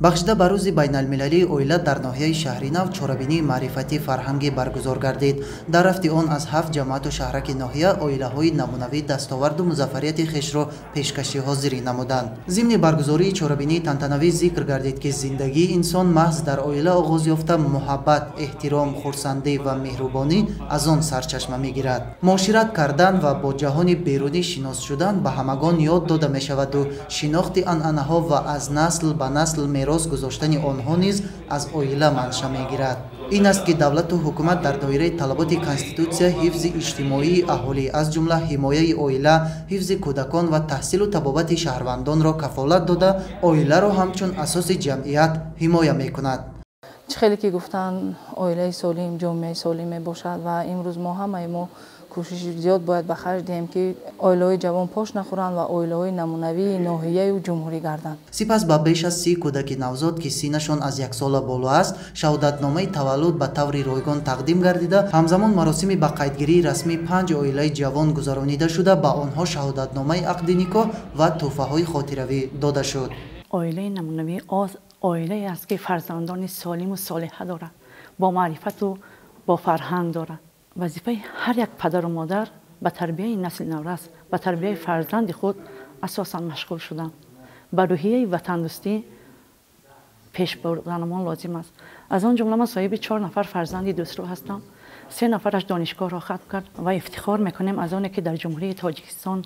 бахшида ба рӯзи байналмилалии оила дар ноҳияи шаҳри нав чорабинии маърифатӣ фарҳангӣ баргузор гардид. дар рафти он аз 7 ҷамоату шаҳраки ноҳия оилаҳои намунавӣ дастоварду музаффарияти хешро пешкашӣ ҳозирӣ намуданд. зимни баргузории чорабинии тантанавӣ зикр гардид ки зиндагии инсон маҳз дар оила оғоз ёфта муҳаббат, эҳтиром, хурсандӣ ва меҳрубонӣ аз он сарчашма мегирад. муошират кардан ва бо ҷаҳони берунӣ шинос шудан ба ҳамагон ёд дода мешаваду шинохти анъанаҳо ва аз насл ба насл мерос гузоштани онҳо низ аз оила манша мегирад. ин аст ки давлату ҳукумат дар доираи талаботи конститутсия ҳифзи иҷтимоии аҳолӣ аз ҷумла ҳимояи оила, ҳифзи кӯдакон ва таҳсилу табобати шаҳрвандонро кафолат дода оиларо ҳамчун асоси ҷамъият ҳимоя мекунад. خیلی که گفتن اویله سالم جامعه سالم باشد و امروز ما همه ما کوشش زیاد باید به خرج دهیم که اویله‌های جوان پاش نخورند و اویله‌های نمونوی ناحیه و جمهوری گردند. سپس با بیش از 30 کودک نوزاد که سینشان از 1 سال بالا است شهادتنامه تولد به طور رایگان تقدیم گردیده، همزمان مراسم به قیدگیری رسمی 5 اویله جوان گذرانیده شده، به آنها شهادتنامه عقد نکاح و تحفه‌های خاطروی داده شد. اویله نمونوی اویله است که فرزندان سالم و صالح دارد، با معرفت و با فرهنگ دارد. وظیفه هر یک پدر و مادر به تربیت نسل نورس به تربیت فرزند خود اساسا مشغول شدند. به روحیه وطن دوستی پیش بردن لازم است. از آن جمله من صاحب 4 نفر فرزند دوست رو هستم. 3 نفرش دانشگاه را ختم کرد و افتخار میکنیم از آنکه در جمهوری تاجیکستان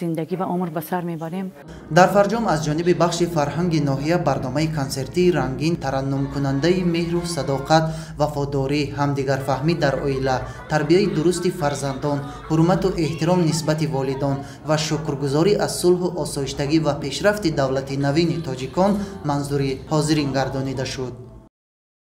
زندگی و عمر به سر میبریم. در فرجام از جانب بخش فرهنگ ناحیه برنامه کنسرتی رنگین ترنم کننده مهر و صداقت، وفاداری، همدیگر فهمی در اویله، تربیت درست فرزندان، حرمت و احترام نسبت والدان و شکرگزاری از صلح و آسایشتگی و پیشرفت دولت نوین تاجیکان منظور حاضرین گردانیده شد.